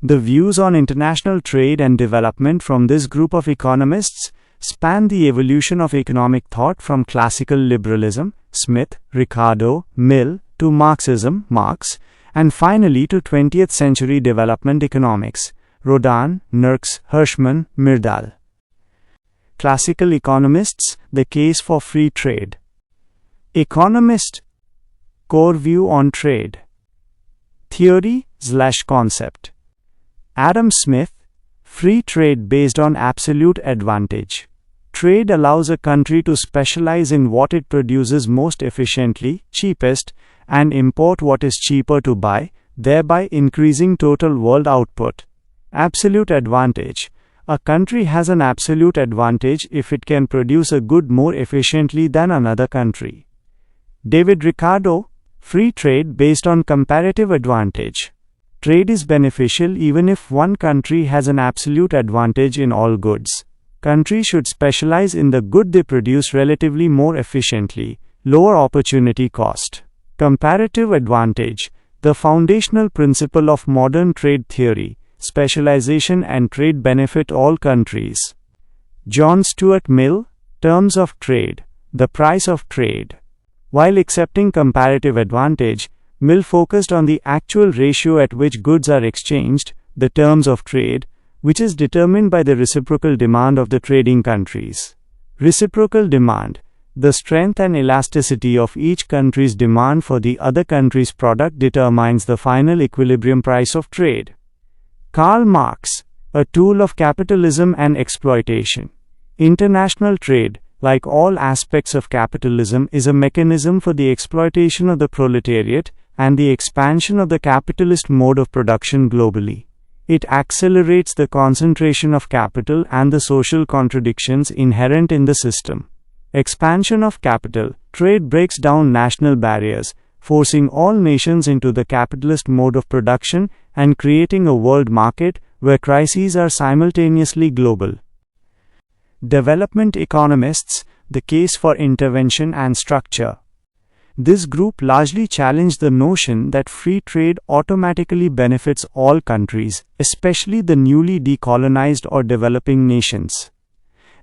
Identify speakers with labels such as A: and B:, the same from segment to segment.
A: The views on international trade and development from this group of economists span the evolution of economic thought from classical liberalism, Smith, Ricardo, Mill, to Marxism, Marx, and finally to 20th century development economics, Rodin, Nurks, Hirschman, Myrdal. Classical economists, the case for free trade. Economist, core view on trade. Theory/concept. Adam Smith, free trade based on absolute advantage. Trade allows a country to specialize in what it produces most efficiently, cheapest, and import what is cheaper to buy, thereby increasing total world output. Absolute advantage. A country has an absolute advantage if it can produce a good more efficiently than another country. David Ricardo, free trade based on comparative advantage. Trade is beneficial even if one country has an absolute advantage in all goods. Countries should specialize in the good they produce relatively more efficiently, lower opportunity cost. Comparative advantage, the foundational principle of modern trade theory. Specialization and trade benefit all countries. John Stuart Mill, terms of trade, the price of trade. While accepting comparative advantage, Mill focused on the actual ratio at which goods are exchanged, the terms of trade, which is determined by the reciprocal demand of the trading countries. Reciprocal demand, the strength and elasticity of each country's demand for the other country's product determines the final equilibrium price of trade. Karl Marx, a tool of capitalism and exploitation. International trade, like all aspects of capitalism, is a mechanism for the exploitation of the proletariat and the expansion of the capitalist mode of production globally. It accelerates the concentration of capital and the social contradictions inherent in the system. Expansion of capital, trade breaks down national barriers, forcing all nations into the capitalist mode of production and creating a world market where crises are simultaneously global. Development economists, the case for intervention and structure. This group largely challenged the notion that free trade automatically benefits all countries, especially the newly decolonized or developing nations.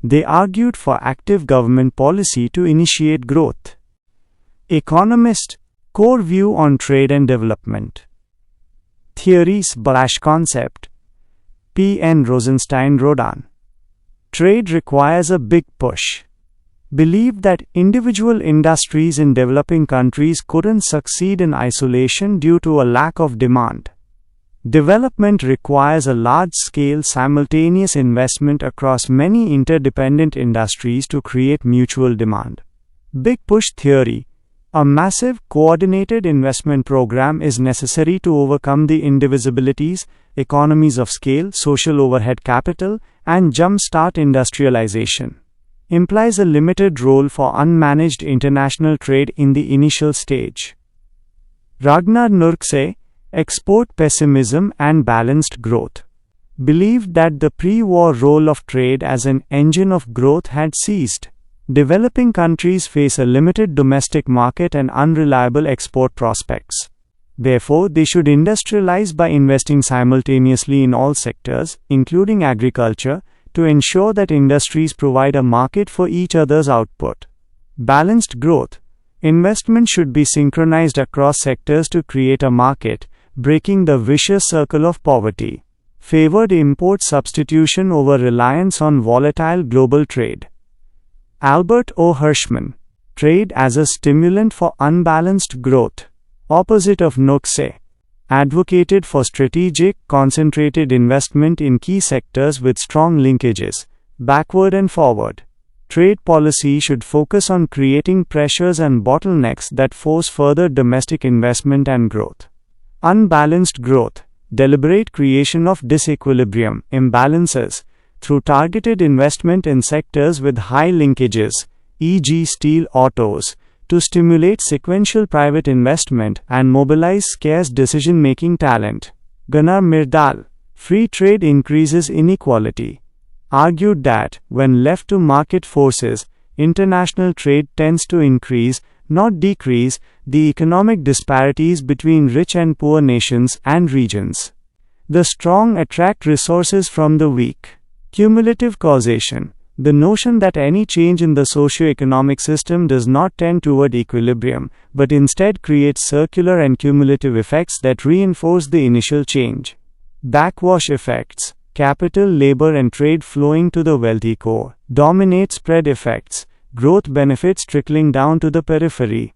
A: They argued for active government policy to initiate growth. Economist, core view on trade and development. Theory/concept. P. N. Rosenstein Rodin. Trade requires a big push. Believed that individual industries in developing countries couldn't succeed in isolation due to a lack of demand. Development requires a large-scale simultaneous investment across many interdependent industries to create mutual demand. Big push theory. A massive, coordinated investment program is necessary to overcome the indivisibilities, economies of scale, social overhead capital, and jump-start industrialization. Implies a limited role for unmanaged international trade in the initial stage. Ragnar Nurkse, export pessimism and balanced growth. Believed that the pre-war role of trade as an engine of growth had ceased. Developing countries face a limited domestic market and unreliable export prospects. Therefore, they should industrialize by investing simultaneously in all sectors, including agriculture, to ensure that industries provide a market for each other's output. Balanced growth. Investment should be synchronized across sectors to create a market, breaking the vicious circle of poverty. Favored import substitution over reliance on volatile global trade. Albert O. Hirschman. Trade as a stimulant for unbalanced growth. Opposite of Nurkse. Advocated for strategic, concentrated investment in key sectors with strong linkages, backward and forward. Trade policy should focus on creating pressures and bottlenecks that force further domestic investment and growth. Unbalanced growth, deliberate creation of disequilibrium, imbalances, through targeted investment in sectors with high linkages, e.g. steel, autos, to stimulate sequential private investment and mobilize scarce decision-making talent. Gunnar Myrdal. Free trade increases inequality. Argued that, when left to market forces, international trade tends to increase, not decrease, the economic disparities between rich and poor nations and regions. The strong attract resources from the weak. Cumulative causation. The notion that any change in the socio-economic system does not tend toward equilibrium, but instead creates circular and cumulative effects that reinforce the initial change. Backwash effects. Capital, labor, and trade flowing to the wealthy core. Dominate spread effects. Growth benefits trickling down to the periphery.